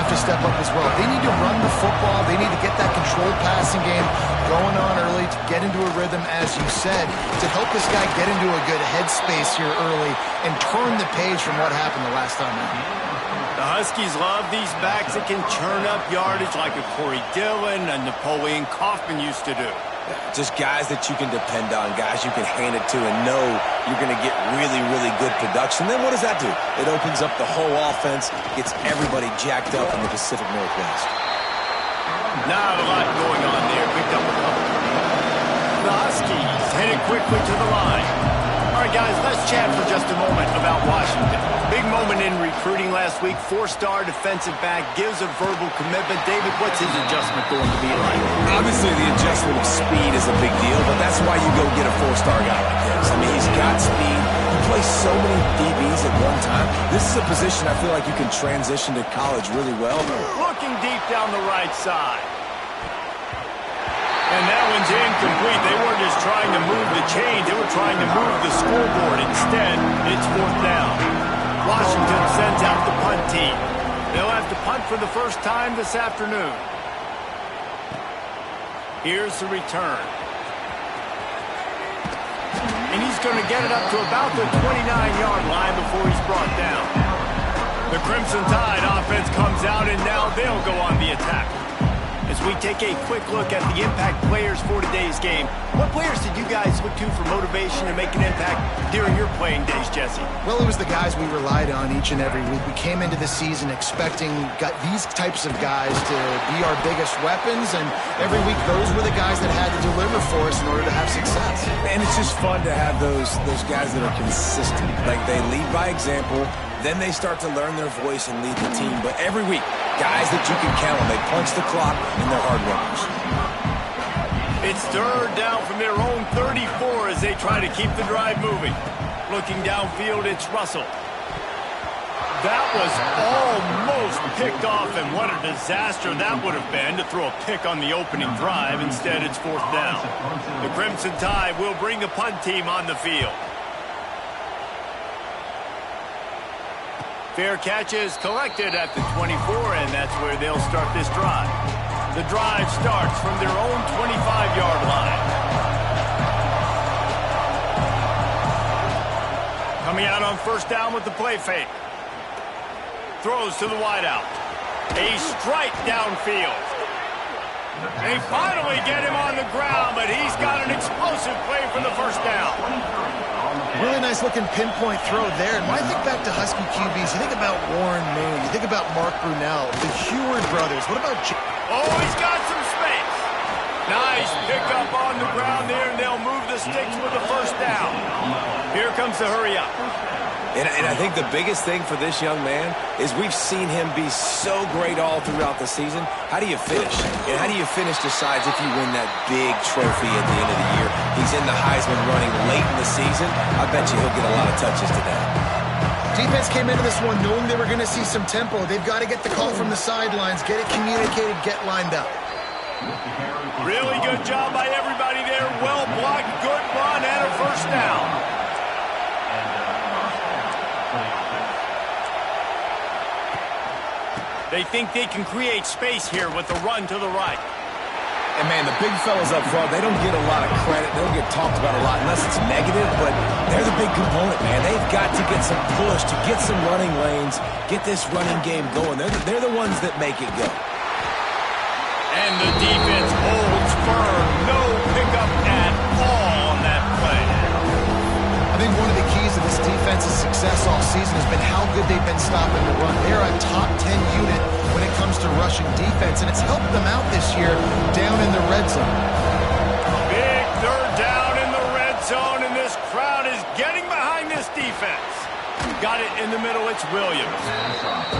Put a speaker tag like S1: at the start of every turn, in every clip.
S1: have to step up as well. They need to run the football. They need to get that controlled passing game going on early to get into a rhythm, as you said, to help this guy get into a good headspace here early and turn the page from what happened the last time out.
S2: The Huskies love these backs that can churn up yardage like a Corey Dillon and Napoleon Kaufman used to do.
S3: Just guys that you can depend on, guys you can hand it to and know you're going to get really, really good production. Then what does that do? It opens up the whole offense, gets everybody jacked up in the Pacific Northwest.
S2: Not a lot going on there. Picked up a couple. The Huskies headed quickly to the line. All right, guys, let's chat for just a moment about Washington. Big moment in recruiting last week. 4-star defensive back gives a verbal commitment. David, what's his adjustment going to be like?
S3: Obviously, the adjustment of speed is a big deal, but that's why you go get a 4-star guy like this. I mean, he's got speed. He plays so many DBs at one time. This is a position I feel like you can transition to college really well.
S2: Looking deep down the right side. And that one's incomplete. They weren't just trying to move the chains. They were trying to move the scoreboard. Instead, it's 4th down. Washington sends out the punt team. They'll have to punt for the first time this afternoon. Here's the return. And he's going to get it up to about the 29-yard line before he's brought down. The Crimson Tide offense comes out, and now they'll go on the attack. As we take a quick look at the impact players for today's game, what players did you guys look to for motivation and make an impact during your playing days, Jesse?
S1: Well, it was the guys we relied on each and every week. We came into the season expecting these types of guys to be our biggest weapons, and every week those were the guys that had to deliver for us in order to have success.
S3: And it's just fun to have those guys that are consistent. Like, they lead by example, then they start to learn their voice and lead the team. But every week, guys that you can count on, they punch the clock and they're hard workers.
S2: It's 3rd down from their own 34 as they try to keep the drive moving. Looking downfield, it's Russell. That was almost picked off, and what a disaster that would have been to throw a pick on the opening drive. Instead, it's 4th down. The Crimson Tide will bring the punt team on the field. Fair catch is collected at the 24, and that's where they'll start this drive. The drive starts from their own 25-yard line. Coming out on 1st down with the play fake. Throws to the wideout. A strike downfield. They finally get him on the ground, but he's got an explosive play for the 1st down.
S1: Really nice looking pinpoint throw there. And when I think back to Husky QBs, you think about Warren Moon, you think about Mark Brunell, the Heward brothers. What about
S2: Oh, he's got some space. Nice pickup on the ground there, and they'll move the sticks with the 1st down. Here comes the hurry up.
S3: And I think the biggest thing for this young man is we've seen him be so great all throughout the season. How do you finish? And how do you finish decides if you win that big trophy at the end of the year. He's in the Heisman running late in the season. I bet you he'll get a lot of touches today.
S1: Defense came into this one knowing they were going to see some tempo. They've got to get the call from the sidelines, get it communicated, get lined up.
S2: Really good job by everybody there. Well blocked, good run, and a 1st down. They think they can create space here with the run to the right.
S3: And, man, the big fellas up front, they don't get a lot of credit. They don't get talked about a lot unless it's negative, but they're the big component, man. They've got to get some push, to get some running lanes, get this running game going. They're the ones that make it go.
S2: And the defense holds firm. No pickup at all on that play.
S1: I think one of the keys to this defense's success all season has been how good they've been stopping the run. They're a top 10 unit when it comes to rushing defense, and it's helped them out this year down in the red zone.
S2: Big 3rd down in the red zone, and this crowd is getting behind this defense. Got it in the middle, it's Williams.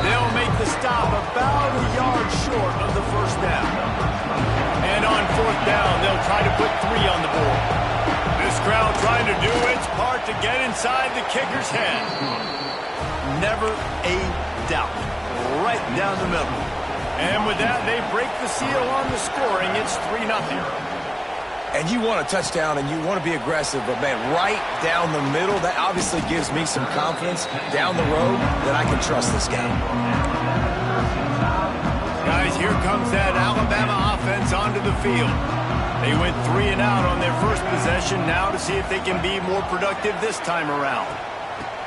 S2: They'll make the stop about a yard short of the 1st down. And on 4th down, they'll try to put 3 on the board. This crowd trying to do its part to get inside the kicker's head. Never a doubt. Right down the middle. And with that, they break the seal on the scoring. It's 3-0.
S3: And you want a touchdown and you want to be aggressive, but, man, right down the middle, that obviously gives me some confidence down the road that I can trust this guy.
S2: here comes that Alabama offense onto the field. They went 3 and out on their first possession, now to see if they can be more productive this time around.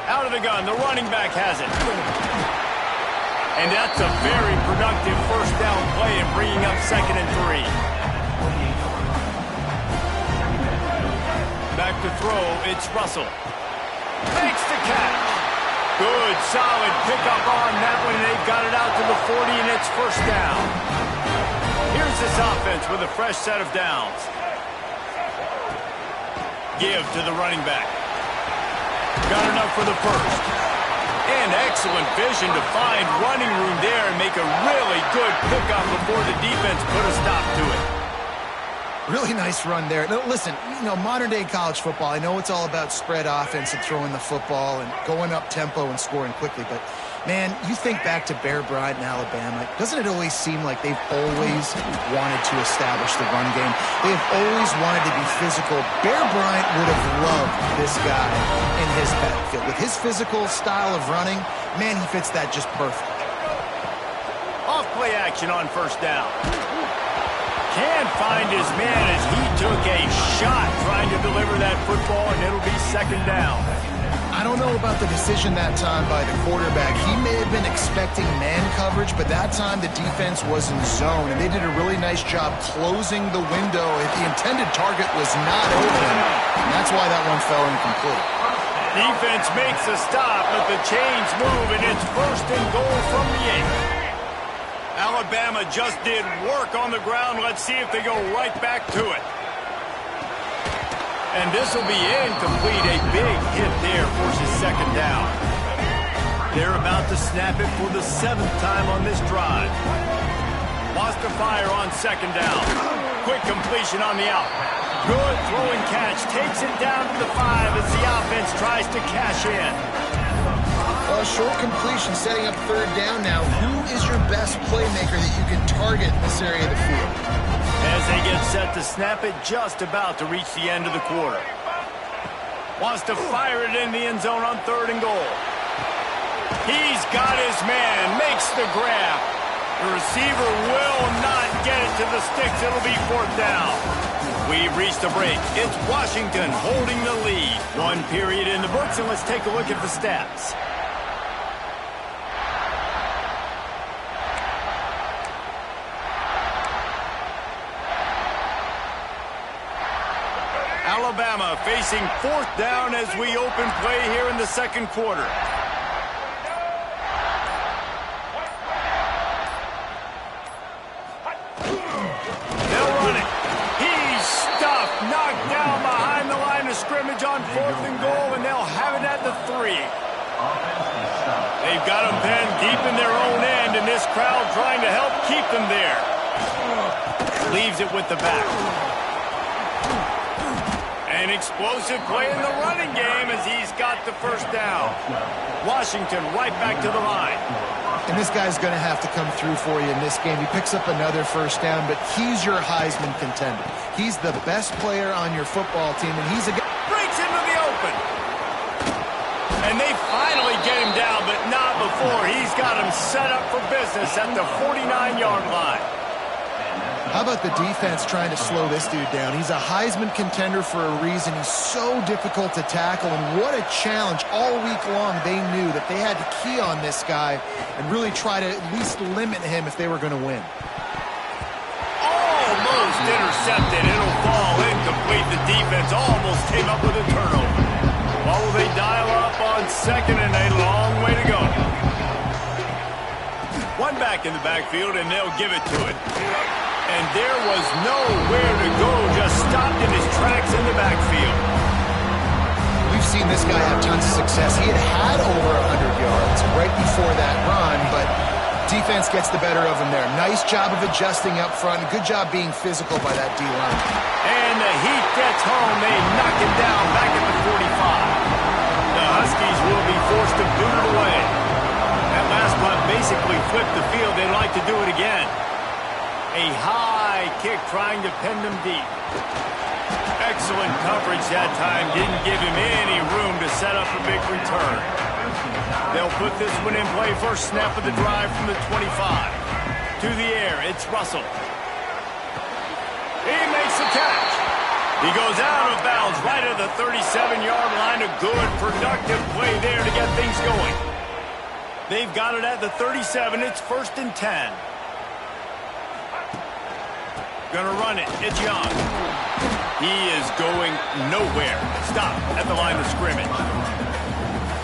S2: Out of the gun, the running back has it. And that's a very productive first down play in bringing up 2nd and 3. Back to throw, it's Russell. Makes the catch. Good, solid pickup on that one. They've got it out to the 40, and it's first down. Here's this offense with a fresh set of downs. Give to the running back. Got enough for the first. And excellent vision to find running room there and make a really good pickup before the defense put a stop to it.
S1: Really nice run there. Now, listen, modern-day college football, I know it's all about spread offense and throwing the football and going up tempo and scoring quickly, but, man, you think back to Bear Bryant in Alabama, doesn't it always seem like they've always wanted to establish the run game? They have always wanted to be physical. Bear Bryant would have loved this guy in his backfield. With his physical style of running, man, he fits that just perfect.
S2: Off play action on first down. Can't find his man as he took a shot trying to deliver that football, and it'll be 2nd down.
S1: I don't know about the decision that time by the quarterback. He may have been expecting man coverage, but that time the defense was in zone, and they did a really nice job closing the window. The intended target was not open, and that's why that one fell incomplete.
S2: Defense makes a stop, but the chains move, and it's 1st and goal from the 8. Alabama just did work on the ground. Let's see if they go right back to it. And this will be incomplete. A big hit there forces 2nd down. They're about to snap it for the 7th time on this drive. Wants to fire on 2nd down. Quick completion on the out. Good throwing catch. Takes it down to the 5 as the offense tries to cash in.
S1: Short completion, setting up 3rd down now. Who is your best playmaker that you can target in this area of the field?
S2: As they get set to snap it, just about to reach the end of the quarter. Wants to fire it in the end zone on 3rd and goal. He's got his man, makes the grab. The receiver will not get it to the sticks. It'll be 4th down. We've reached a break. It's Washington holding the lead. 1 period in the books, and let's take a look at the stats. Alabama facing 4th down as we open play here in the 2nd quarter. They'll run it. He's stuffed, knocked down behind the line of scrimmage on 4th and goal, and they'll have it at the 3. They've got them pinned deep in their own end, and this crowd trying to help keep them there. Leaves it with the back. An explosive play in the running game as he's got the 1st down. Washington right back to the line.
S1: And this guy's going to have to come through for you in this game. He picks up another 1st down, but he's your Heisman contender. He's the best player on your football team, and he's a guy.
S2: Breaks into the open. And they finally get him down, but not before. He's got him set up for business at the 49-yard line.
S1: How about the defense trying to slow this dude down? He's a Heisman contender for a reason. He's so difficult to tackle, and what a challenge. All week long, they knew that they had to key on this guy and really try to at least limit him if they were going to win.
S2: Almost intercepted. It'll fall incomplete. The defense almost came up with a turnover. What will they dial up on 2nd, and a long way to go? One back in the backfield, and they'll give it to it. And there was nowhere to go, just stopped in his tracks in the backfield.
S1: We've seen this guy have tons of success. He had over 100 yards right before that run, but defense gets the better of him there. Nice job of adjusting up front. Good job being physical by that D-line.
S2: And the heat gets home. They knock him down back at the 45. The Huskies will be forced to boot it away. That last punt basically flipped the field. They'd like to do it again. A high kick trying to pin them deep. Excellent coverage that time. Didn't give him any room to set up a big return. They'll put this one in play. First snap of the drive from the 25. to the air. It's Russell. He makes the catch. He goes out of bounds right at the 37-yard line. A good, productive play there to get things going. They've got it at the 37. It's 1st and 10. Gonna run it. It's Young. He is going nowhere. Stop at the line of scrimmage.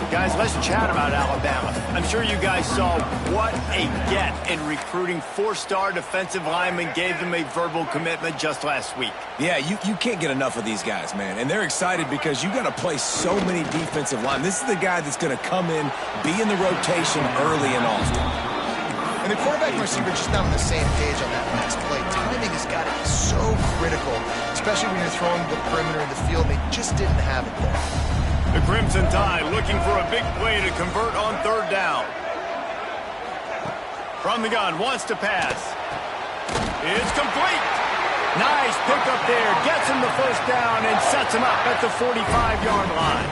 S2: Guys, let's chat about Alabama. I'm sure you guys saw what a get in recruiting 4-star defensive linemen, gave them a verbal commitment just last week.
S3: Yeah, you can't get enough of these guys, man. And they're excited because you got to play so many defensive linemen. This is the guy that's going to come in, be in the rotation early and often.
S1: And the quarterback and receiver just not on the same page on that next play. Timing has got to be so critical, especially when you're throwing the perimeter in the field. They just didn't have it there.
S2: The Crimson Tide looking for a big play to convert on 3rd down. From the gun, wants to pass. It's complete. Nice pickup there. Gets him the 1st down and sets him up at the 45-yard line.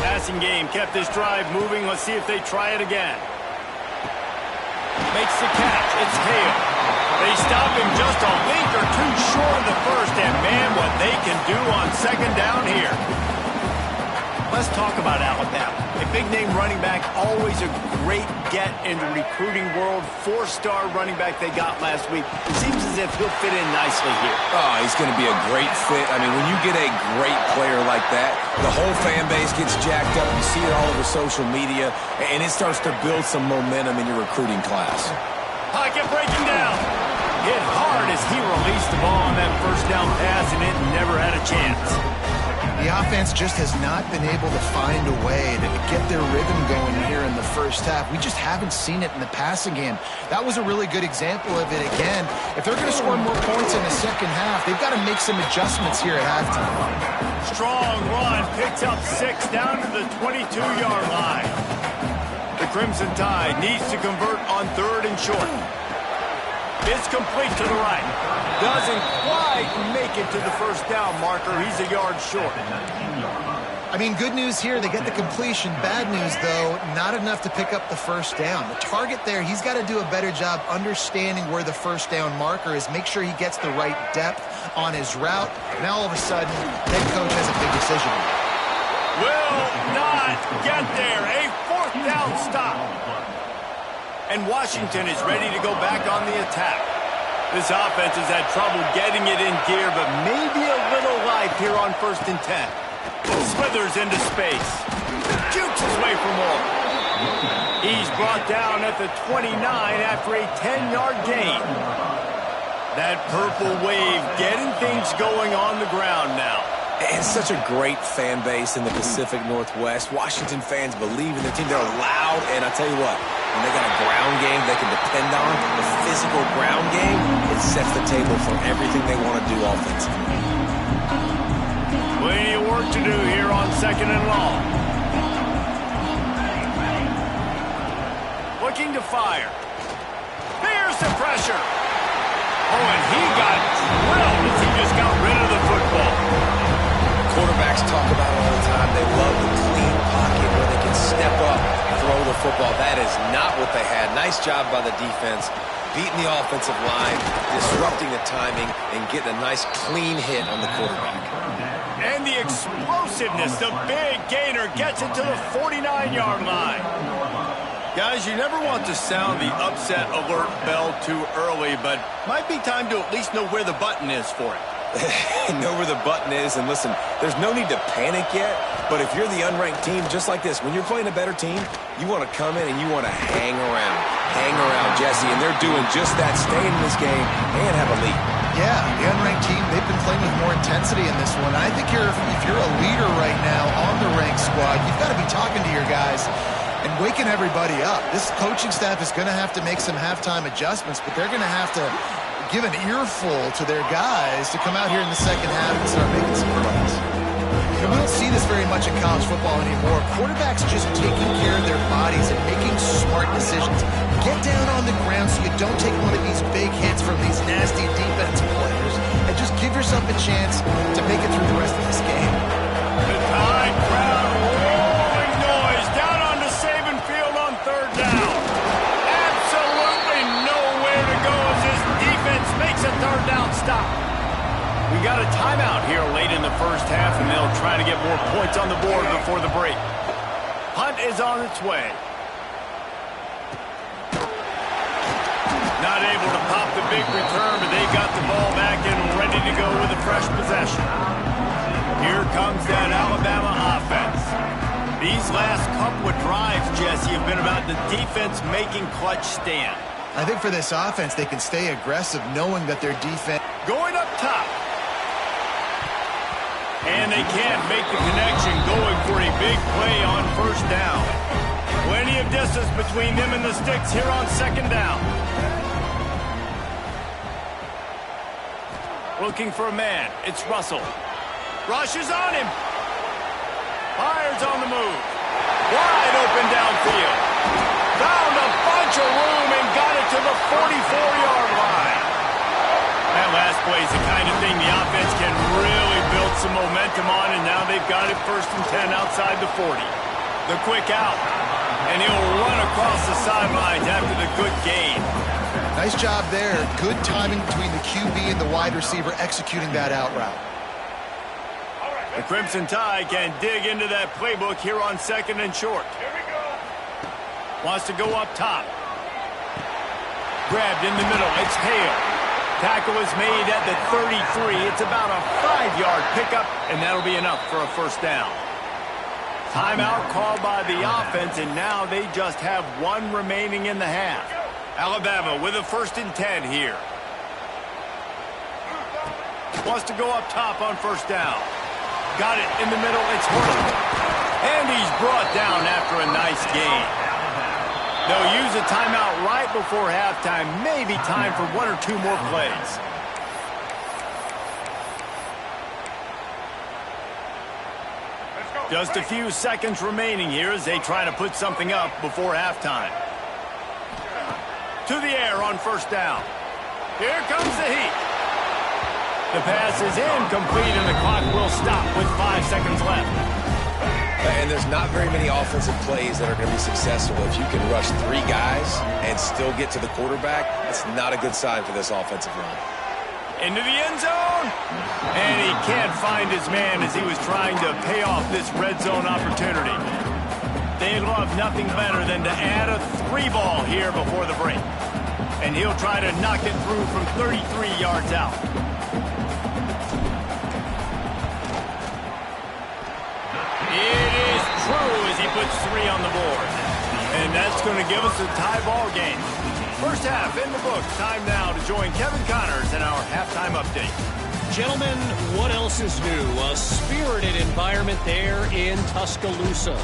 S2: Passing game kept this drive moving. Let's see if they try it again. Makes the catch. It's Hale. They stop him just a link or two short of the 1st, and man, what they can do on 2nd down here. Let's talk about Alabama. A big-name running back, always a great get in the recruiting world. 4-star running back they got last week. It seems as if he'll fit in nicely here.
S3: Oh, he's going to be a great fit. I mean, when you get a great player like that, the whole fan base gets jacked up. You see it all over social media, and it starts to build some momentum in your recruiting class.
S2: Pocket breaking down. Hit hard as he released the ball on that 1st down pass, and it never had a chance.
S1: The offense just has not been able to find a way to get their rhythm going here in the 1st half. We just haven't seen it in the passing game. That was a really good example of it again. If they're going to score more points in the 2nd half, they've got to make some adjustments here at halftime.
S2: Strong run, picks up 6 down to the 22-yard line. The Crimson Tide needs to convert on 3rd and short. It's complete to the right. Doesn't quite make it to the 1st down marker. He's a yard short.
S1: I mean, good news here. They get the completion. Bad news, though, not enough to pick up the 1st down. The target there, he's got to do a better job understanding where the 1st down marker is. Make sure he gets the right depth on his route. Now, all of a sudden, head coach has a big decision.
S2: Will not get there. A 4th down stop. And Washington is ready to go back on the attack. This offense has had trouble getting it in gear, but maybe a little life here on 1st and 10. Slithers into space. Jukes his way for more. He's brought down at the 29 after a 10-yard gain. That purple wave getting things going on the ground now.
S3: And such a great fan base in the Pacific Northwest. Washington fans believe in their team. They're loud, and I tell you what, when they got a ground game they can depend on, the physical ground game, it sets the table for everything they want to do offensively.
S2: Plenty of work to do here on 2nd and long. Looking to fire. There's the pressure. Oh, and he got drilled as he just got rid of the football.
S3: Quarterbacks talk about it all the time. They love the clean pocket where they can step up, throw the football. That is not what they had. Nice job by the defense, beating the offensive line, disrupting the timing, and getting a nice clean hit on the quarterback.
S2: And the explosiveness, the big gainer gets it to the 49-yard line. Guys, you never want to sound the upset alert bell too early, but might be time to at least know where the button is for it.
S3: Know where the button is, and listen, there's no need to panic yet, but if you're the unranked team, just like this, when you're playing a better team, you want to come in and you want to hang around, Jesse, and they're doing just that, staying in this game and have a lead.
S1: Yeah, the unranked team, they've been playing with more intensity in this one. I think if you're a leader right now on the ranked squad, you've got to be talking to your guys and waking everybody up. This coaching staff is going to have to make some halftime adjustments, but they're going to have to give an earful to their guys to come out here in the 2nd half and start making some plays. You know, we don't see this very much in college football anymore. Quarterbacks just taking care of their bodies and making smart decisions. Get down on the ground so you don't take one of these big hits from these nasty defensive players, and just give yourself a chance to make it through the rest of this game.
S2: The Tide crowd roaring noise down onto Saban Field on 3rd down. Absolutely no third down stop. We got a timeout here late in the first half, and they'll try to get more points on the board before the break. Punt is on its way. Not able to pop the big return, but they got the ball back and ready to go with a fresh possession. Here comes that Alabama offense. These last couple of drives, Jesse, have been about the defense making clutch stand.
S1: I think for this offense, they can stay aggressive knowing that their defense...
S2: Going up top. And they can't make the connection, going for a big play on first down. Plenty of distance between them and the sticks here on second down. Looking for a man. It's Russell. Rushes on him. Fires on the move. Wide open downfield. Found a bunch of room and got it to the 44-yard line. That last play is the kind of thing the offense can really build some momentum on, and now they've got it 1st and 10 outside the 40. The quick out, and he'll run across the sidelines after the good gain.
S1: Nice job there. Good timing between the QB and the wide receiver executing that out route.
S2: The Crimson Tide can dig into that playbook here on 2nd and short. Here we go. Wants to go up top. Grabbed in the middle. It's Hale. Tackle is made at the 33. It's about a 5-yard pickup, and that'll be enough for a first down. Timeout called by the offense, and now they just have one remaining in the half. Alabama with a 1st and 10 here. Wants to go up top on first down. Got it in the middle. It's Horton. And he's brought down after a nice gain. They'll use a timeout right before halftime. Maybe time for 1 or 2 more plays. Just a few seconds remaining here as they try to put something up before halftime. To the air on first down. Here comes the heat. The pass is incomplete, and the clock will stop with 5 seconds left.
S3: And there's not very many offensive plays that are going to be successful. If you can rush 3 guys and still get to the quarterback, that's not a good sign for this offensive line.
S2: Into the end zone. And he can't find his man as he was trying to pay off this red zone opportunity. They love nothing better than to add a 3-ball here before the break. And he'll try to knock it through from 33 yards out. It is true as he puts 3 on the board. And that's going to give us a tie ball game. First half in the books. Time now to join Kevin Connors in our halftime update.
S4: Gentlemen, what else is new? A spirited environment there in Tuscaloosa.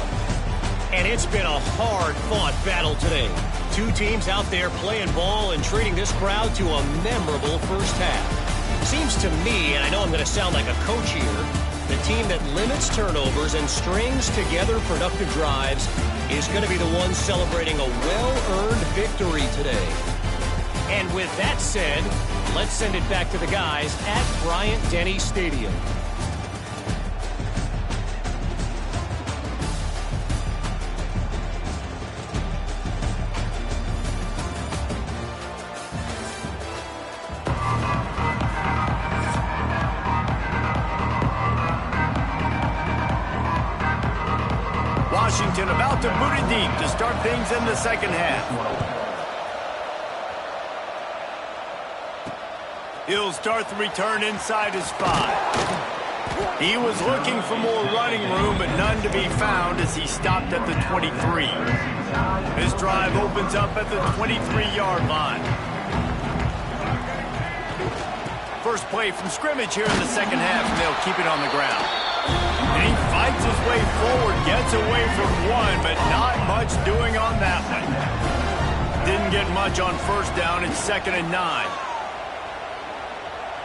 S4: And it's been a hard-fought battle today. 2 teams out there playing ball and treating this crowd to a memorable first half. Seems to me, and I know I'm going to sound like a coach here, the team that limits turnovers and strings together productive drives is going to be the one celebrating a well-earned victory today. And with that said, let's send it back to the guys at Bryant-Denny Stadium.
S2: Washington about to boot it deep to start things in the second half. He'll start the return inside his 5. He was looking for more running room, but none to be found as he stopped at the 23. His drive opens up at the 23-yard line. First play from scrimmage here in the second half, and they'll keep it on the ground. And he fights his way forward, gets away from 1, but not much doing on that one. Didn't get much on first down. It's 2nd and 9.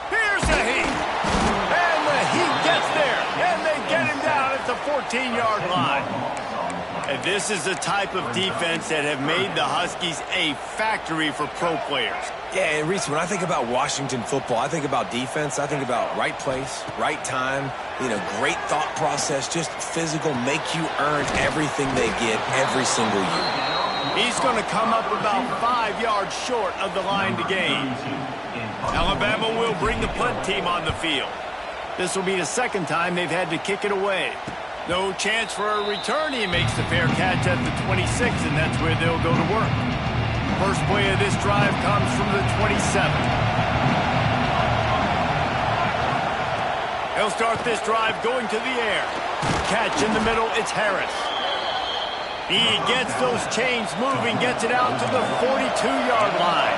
S2: Here's the Heat. And the Heat gets there. And they get him down at the 14-yard line. And this is the type of defense that have made the Huskies a factory for pro players.
S3: Yeah, and Reese, when I think about Washington football, I think about defense. I think about right place, right time, great thought process, just physical, make you earn everything they get every single year.
S2: He's going to come up about 5 yards short of the line to gain. Alabama will bring the punt team on the field. This will be the second time they've had to kick it away. No chance for a return. He makes the fair catch at the 26, and that's where they'll go to work. First play of this drive comes from the 27. He'll start this drive going to the air. Catch in the middle, it's Harris. He gets those chains moving, gets it out to the 42-yard line.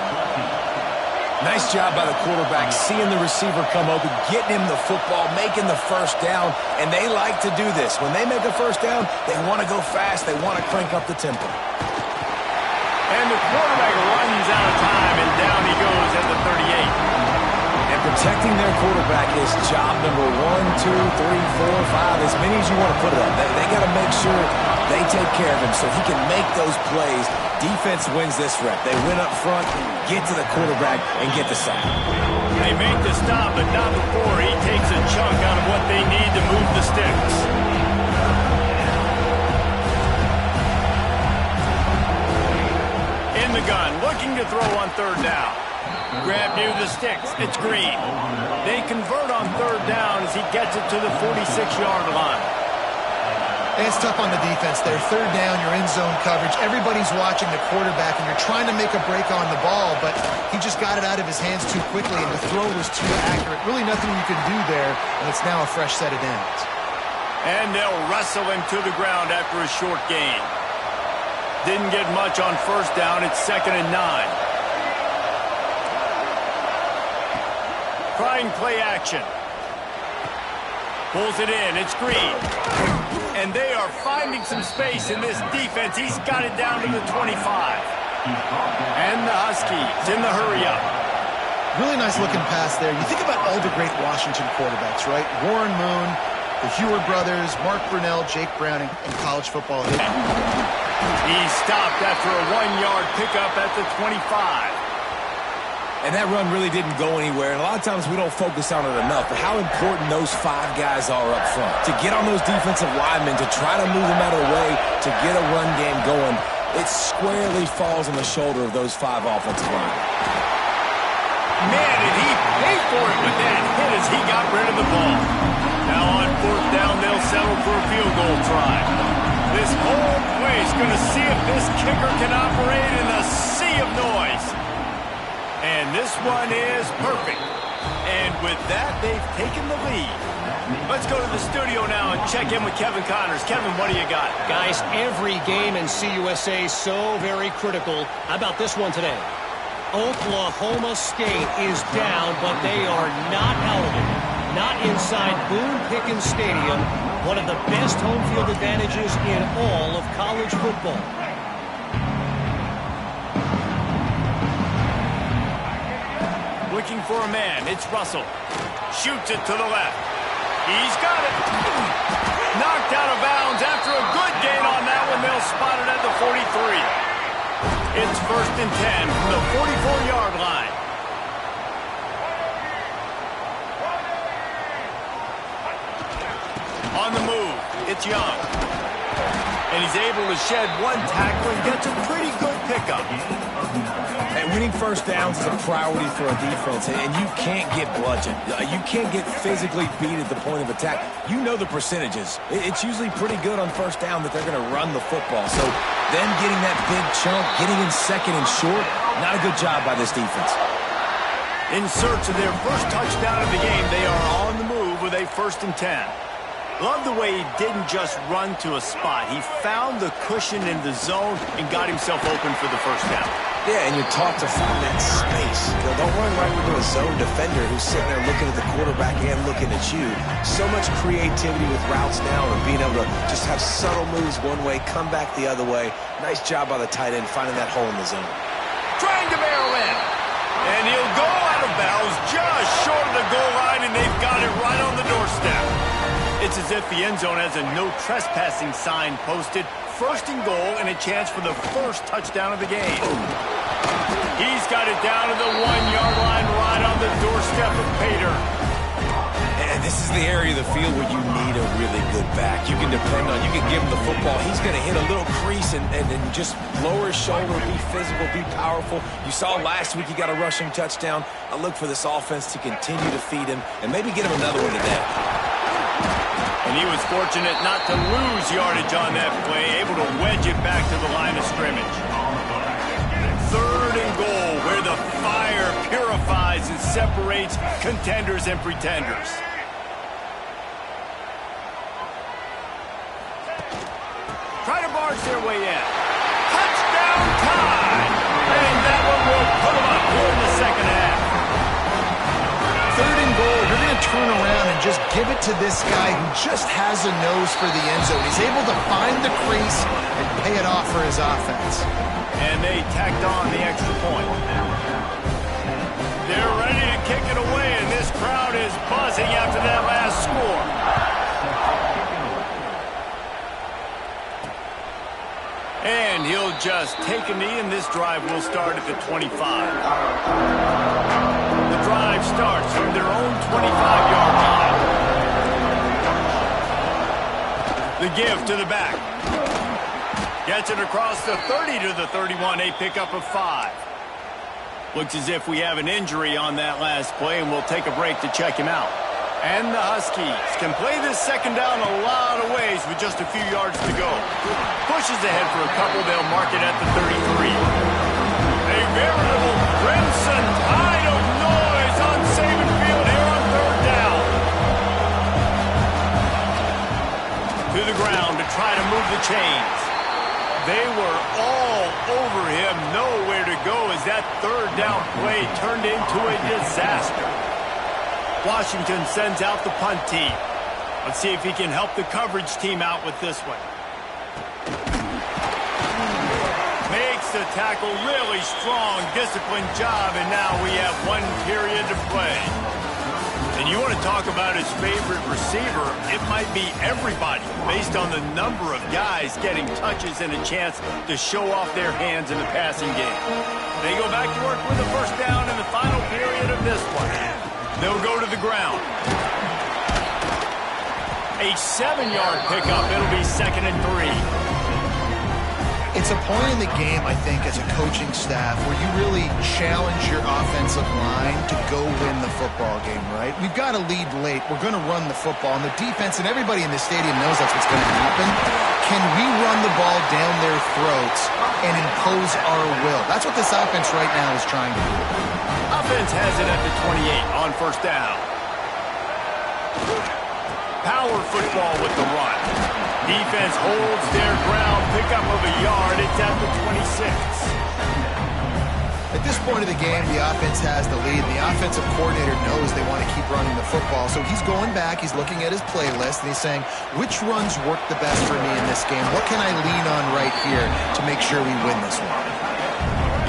S3: Nice job by the quarterback, seeing the receiver come open, getting him the football, making the first down, and they like to do this. When they make a first down, they want to go fast, they want to crank up the tempo.
S2: And the quarterback runs out of time, and down he goes at the 38.
S3: And protecting their quarterback is job number 1, 2, 3, 4, 5, as many as you want to put it up. They got to make sure they take care of him so he can make those plays. Defense wins this rep. They win up front, get to the quarterback, and get the sack.
S2: They make the stop, but not before he takes a chunk out of what they need to move the sticks. In the gun, looking to throw on third down. Grab near the sticks. It's Green. They convert on third down as he gets it to the 46-yard line.
S1: It's tough on the defense there. Third down, you're in zone coverage. Everybody's watching the quarterback, and you're trying to make a break on the ball, but he just got it out of his hands too quickly, and the throw was too accurate. Really nothing you can do there, and it's now a fresh set of downs.
S2: And they'll wrestle him to the ground after a short gain. Didn't get much on first down. It's 2nd and 9. Trying play action. Pulls it in. It's Green. And they are finding some space in this defense. He's got it down to the 25. And the Huskies in the hurry-up.
S1: Really nice looking pass there. You think about all the great Washington quarterbacks, right? Warren Moon, the Heward brothers, Mark Brunell, Jake Browning, and college football.
S2: He stopped after a 1-yard pickup at the 25.
S3: And that run really didn't go anywhere. And a lot of times we don't focus on it enough, but how important those 5 guys are up front. To get on those defensive linemen, to try to move them out of the way, to get a run game going, it squarely falls on the shoulder of those 5 offensive linemen.
S2: Man, did he pay for it with that hit as he got rid of the ball. Now on fourth down, they'll settle for a field goal try. This whole place going to see if this kicker can operate in a sea of noise. And this one is perfect. And with that, they've taken the lead. Let's go to the studio now and check in with Kevin Connors. Kevin, what do you got?
S4: Guys, every game in CUSA so very critical. How about this one today? Oklahoma State is down, but they are not out of it. Not inside Boone Pickens Stadium, one of the best home field advantages in all of college football.
S2: Looking for a man. It's Russell. Shoots it to the left. He's got it. Knocked out of bounds after a good gain on that one. They'll spot it at the 43. It's 1st and 10 from the 44-yard line. On the move, it's Young. And he's able to shed one tackle and gets a pretty good pickup.
S3: And winning first downs is a priority for a defense, and you can't get bludgeoned. You can't get physically beat at the point of attack. You know the percentages. It's usually pretty good on first down that they're going to run the football. So them getting that big chunk, getting in second and short, not a good job by this defense.
S2: In search of their first touchdown of the game, they are on the move with a 1st and 10. Love the way he didn't just run to a spot. He found the cushion in the zone and got himself open for the first down.
S3: Yeah, and you're taught to find that space. Don't run right into a zone defender who's sitting there looking at the quarterback and looking at you. So much creativity with routes now and being able to just have subtle moves one way, come back the other way. Nice job by the tight end finding that hole in the zone.
S2: Trying to barrel in. And he'll go out of bounds just short of the goal line, and they've got it right on the doorstep. It's as if the end zone has a no trespassing sign posted. 1st and goal and a chance for the first touchdown of the game. He's got it down to the 1-yard line right on the doorstep of Pater.
S3: And this is the area of the field where you need a really good back. You can depend on, you can give him the football. He's going to hit a little crease and just lower his shoulder, be physical, be powerful. You saw last week he got a rushing touchdown. I look for this offense to continue to feed him and maybe get him another one today.
S2: And he was fortunate not to lose yardage on that play, able to wedge it back to the line of scrimmage. 3rd and goal, where the fire purifies and separates contenders and pretenders. Try to barge their way in. Touchdown time! And that one will put them up here in the second half.
S1: 3rd and goal, you're going to turn around and just give it to this guy who just has a nose for the end zone. He's able to find the crease and pay it off for his offense.
S2: And they tacked on the extra point. They're ready to kick it away, and this crowd is buzzing after that last score. And he'll just take a knee, and this drive will start at the 25. The drive starts from their own 25-yard line. The give to the back. Gets it across the 30 to the 31, a pickup of 5. Looks as if we have an injury on that last play, and we'll take a break to check him out. And the Huskies can play this second down a lot of ways with just a few yards to go. Pushes ahead for a couple, they'll mark it at the 33. A veritable crimson tide of noise on Saban Field here on 3rd down. To the ground to try to move the chains. They were all over him, nowhere to go as that 3rd down play turned into a disaster. Washington sends out the punt team. Let's see if he can help the coverage team out with this one. Makes the tackle, really strong, disciplined job, and now we have 1 period to play. And you want to talk about his favorite receiver, it might be everybody based on the number of guys getting touches and a chance to show off their hands in the passing game. They go back to work with the 1st down in the final period of this one. They'll go to the ground. A 7-yard pickup. It'll be 2nd and 3.
S1: It's a point in the game, I think, as a coaching staff where you really challenge your offensive line to go win the football game, right? We've got to lead late. We're going to run the football. And the defense and everybody in the stadium knows that's what's going to happen. Can we run the ball down their throats and impose our will? That's what this offense right now is trying to do.
S2: Offense has it at the 28 on 1st down. Power football with the run. Defense holds their ground, pickup of a yard. It's at the 26.
S1: At this point of the game, the offense has the lead. The offensive coordinator knows they want to keep running the football. So he's going back, he's looking at his playlist, and he's saying, which runs work the best for me in this game? What can I lean on right here to make sure we win this one?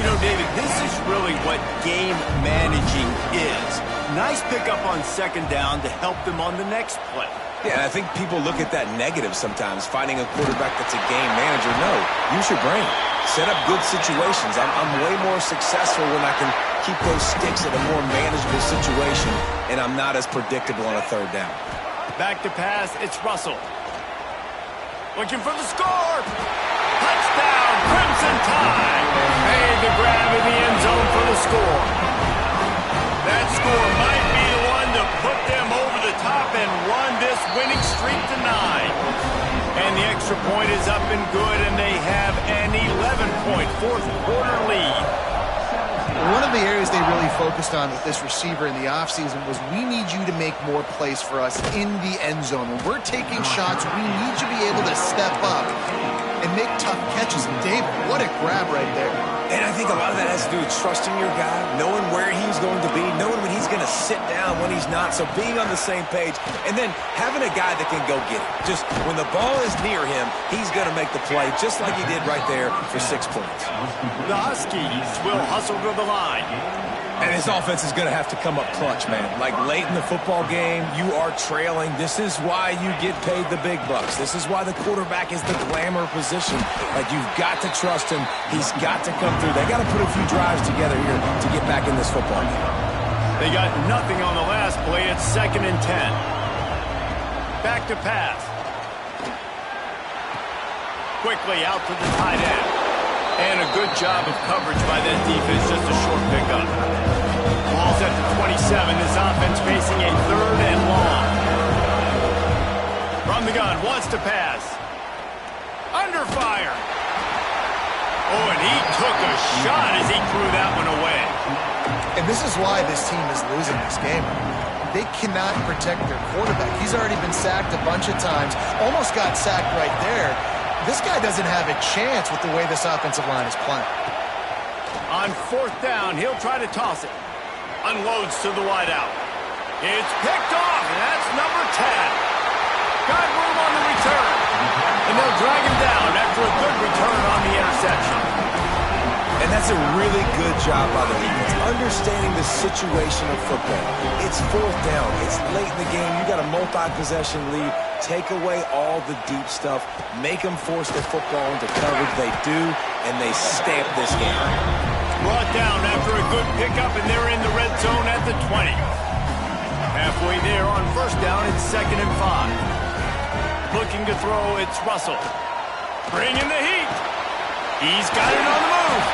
S2: You know, David, this is really what game managing is. Nice pickup on 2nd down to help them on the next play.
S3: Yeah, I think people look at that negative sometimes, finding a quarterback that's a game manager. No, use your brain. Set up good situations. I'm way more successful when I can keep those sticks at a more manageable situation, and I'm not as predictable on a 3rd down.
S2: Back to pass, it's Russell. Looking for the score. Touchdown, Crimson Tide. Made the grab in the end zone for the score. That score might be the one to put them over the top and run this winning streak to 9. And the extra point is up and good, and they have an 11-point 4th-quarter lead.
S1: One of the areas they really focused on with this receiver in the offseason was we need you to make more plays for us in the end zone. When we're taking shots, we need you to be able to step up and make tough catches. And David, what a grab right there.
S3: And I think a lot of that has to do with trusting your guy, knowing where he's going to be, knowing when he's going to sit down, when he's not. So being on the same page, and then having a guy that can go get it. Just when the ball is near him, he's going to make the play, just like he did right there for 6 points.
S2: The Huskies will hustle to the line.
S3: And his offense is going to have to come up clutch, man. Like late in the football game, you are trailing. This is why you get paid the big bucks. This is why the quarterback is the glamour position. Like, you've got to trust him. He's got to come through. They got to put a few drives together here to get back in this football game.
S2: They got nothing on the last play. It's 2nd and 10. back to pass. Quickly out to the tight end. And a good job of coverage by that defense, just a short pickup. Ball's at the 27. This offense facing a 3rd and long. From the gun, wants to pass. Under fire. Oh, and he took a shot as he threw that one away.
S1: And this is why this team is losing this game. They cannot protect their quarterback. He's already been sacked a bunch of times. Almost got sacked right there. This guy doesn't have a chance with the way this offensive line is playing.
S2: On 4th down, he'll try to toss it. Unloads to the wideout. It's picked off, and that's number 10. Got room on the return. And they'll drag him down after a good return on the interception.
S3: And that's a really good job by the defense, understanding the situation of football. It's 4th down. It's late in the game. You got a multi-possession lead. Take away all the deep stuff. Make them force the football into coverage. They do, and they stamp this game.
S2: Brought down after a good pickup, and they're in the red zone at the 20. Halfway there on 1st down, it's 2nd and 5. Looking to throw, it's Russell. Bringing the heat. He's got it on the move.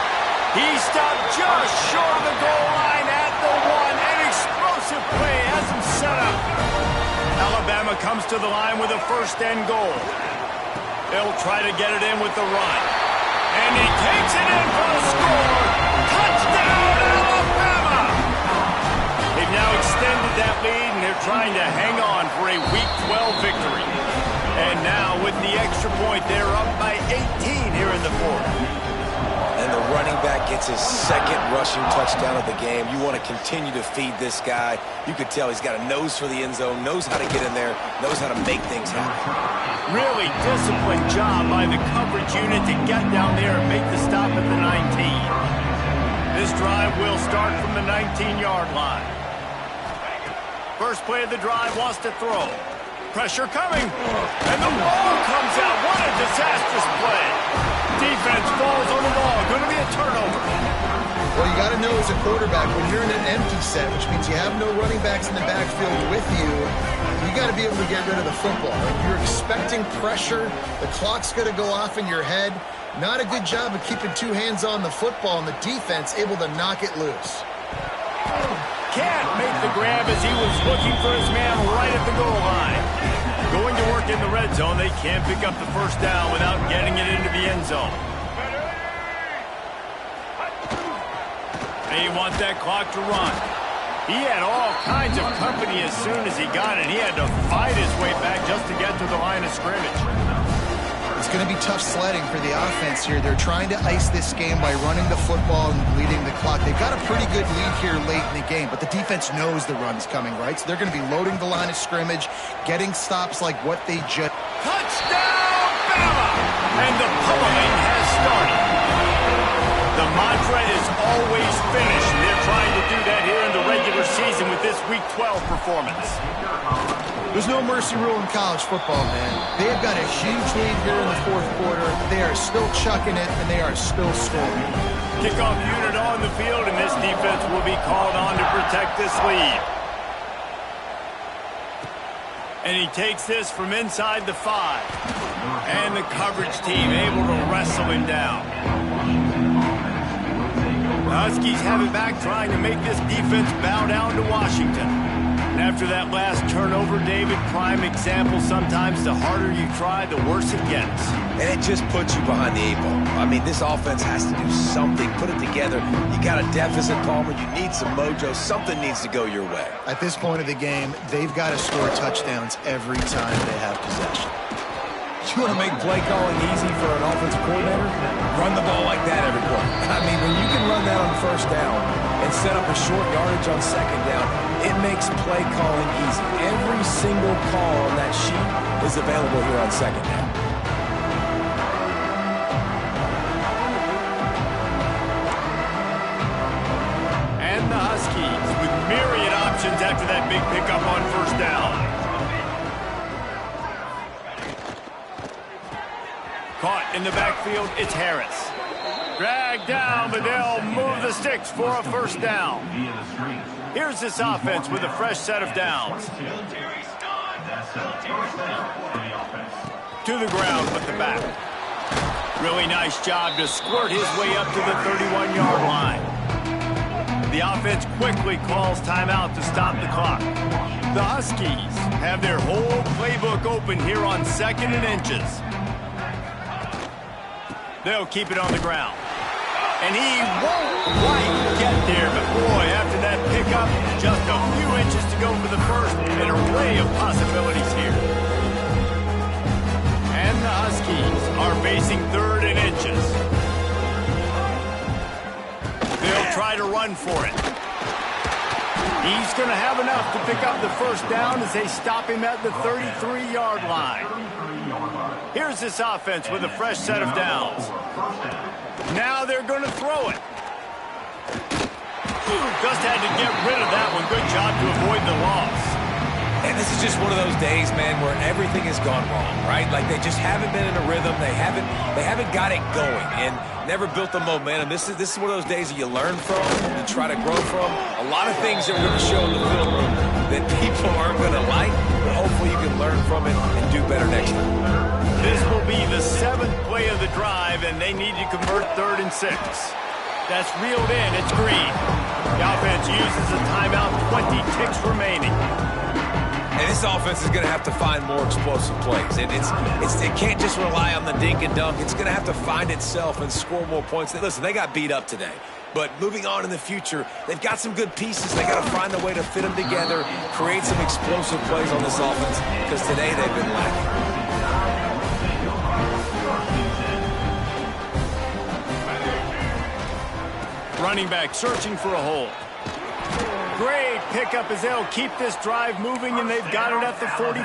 S2: He stopped just short of the goal line at the 1. An explosive play has him set up. Alabama comes to the line with a 1st and goal. They'll try to get it in with the run. And he takes it in for the score. Touchdown, Alabama! They've now extended that lead, and they're trying to hang on for a Week 12 victory. And now, with the extra point, they're up by 18 here in the 4th.
S3: And the running back gets his 2nd rushing touchdown of the game. You want to continue to feed this guy. You could tell he's got a nose for the end zone, knows how to get in there, knows how to make things happen.
S2: Really disciplined job by the coverage unit to get down there and make the stop at the 19. This drive will start from the 19-yard line. First play of the drive, wants to throw. Pressure coming, and the ball comes out. What a disastrous play. Defense falls on the ball. Going to be a turnover.
S1: Well, you got to know as a quarterback, when you're in an empty set, which means you have no running backs in the backfield with you, you got to be able to get rid of the football. If you're expecting pressure, the clock's going to go off in your head. Not a good job of keeping 2 hands on the football, and the defense able to knock it loose.
S2: Can't make the grab as he was looking for his man right at the goal line. Going to work in the red zone, they can't pick up the 1st down without getting it into the end zone. They want that clock to run. He had all kinds of company as soon as he got it. He had to fight his way back just to get to the line of scrimmage.
S1: It's going to be tough sledding for the offense here. They're trying to ice this game by running the football and bleeding the clock. They've got a pretty good lead here late in the game, but the defense knows the run's coming, right? So they're going to be loading the line of scrimmage, getting stops like what they just...
S2: Touchdown, Bama! And the pummeling has started. The mantra is always finish, and they're trying to do that here in the regular season with this Week 12 performance.
S1: There's no mercy rule in college football, man. They've got a huge lead here in the 4th quarter. They are still chucking it, and they are still scoring.
S2: Kickoff unit on the field, and this defense will be called on to protect this lead. And he takes this from inside the 5. And the coverage team able to wrestle him down. The Huskies have it back, trying to make this defense bow down to Washington. And after that last turnover, David, prime example, sometimes the harder you try, the worse it gets.
S3: And it just puts you behind the 8 ball. I mean, this offense has to do something, put it together. You got a deficit, Palmer. You need some mojo. Something needs to go your way.
S1: At this point of the game, they've got to score touchdowns every time they have possession.
S3: You want to make play calling easy for an offensive coordinator? Run the ball like that every quarter. I mean, when you can run that on 1st down and set up a short yardage on 2nd down, it makes play calling easy. Every single call on that sheet is available here on 2nd down.
S2: And the Huskies with myriad options after that big pickup on 1st down. Caught in the backfield, it's Harris. Dragged down, but they'll move the sticks for a 1st down. Here's this offense with a fresh set of downs. To the ground with the back. Really nice job to squirt his way up to the 31-yard line. The offense quickly calls timeout to stop the clock. The Huskies have their whole playbook open here on 2nd and inches. They'll keep it on the ground. And he won't quite get there, but boy, after that pickup, just a few inches to go for the first, an array of possibilities here. And the Huskies are facing 3rd and inches. They'll try to run for it. He's going to have enough to pick up the first down as they stop him at the 33-yard line. Here's this offense with a fresh set of downs. Now they're going to throw it. Just had to get rid of that one. Good job to avoid the loss.
S3: And this is just one of those days, man, where everything has gone wrong, right? Like they just haven't been in a rhythm. They haven't got it going and never built the momentum. This is one of those days that you learn from, you try to grow from. A lot of things that we're going to show in the film room that people aren't going to like, but hopefully you can learn from it and do better next time.
S2: This will be the 7th play of the drive, and they need to convert 3rd and 6. That's reeled in. It's Green. The offense uses a timeout, 20 ticks remaining.
S3: And this offense is going to have to find more explosive plays. And it can't just rely on the dink and dunk. It's going to have to find itself and score more points. Listen, they got beat up today. But moving on in the future, they've got some good pieces. They got to find a way to fit them together, create some explosive plays on this offense, because today they've been lacking.
S2: Running back searching for a hole. Great pickup as they'll keep this drive moving, and they've got it at the 45.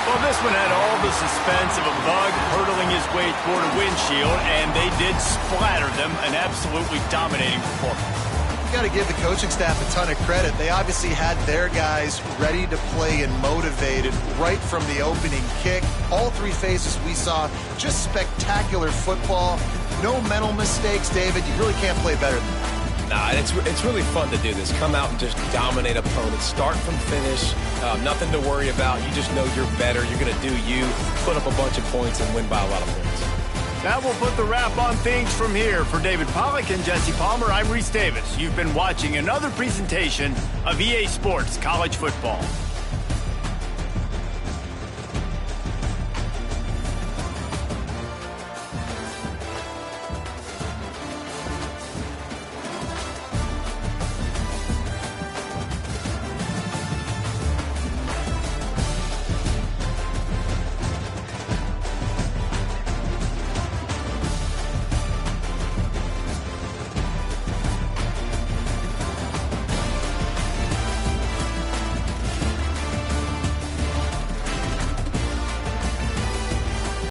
S2: Well, this one had all the suspense of a bug hurtling his way toward a windshield, and they did splatter them, an absolutely dominating performance.
S1: You got to give the coaching staff a ton of credit. They obviously had their guys ready to play and motivated right from the opening kick. All 3 phases we saw, just spectacular football. No mental mistakes, David. You really can't play better than that.
S3: Nah, it's really fun to do this. Come out and just dominate opponents. Start from finish. Nothing to worry about. You just know you're better. You're going to do you, put up a bunch of points, and win by a lot of points.
S2: That will put the wrap on things from here. For David Pollack and Jesse Palmer, I'm Reese Davis. You've been watching another presentation of EA Sports College Football.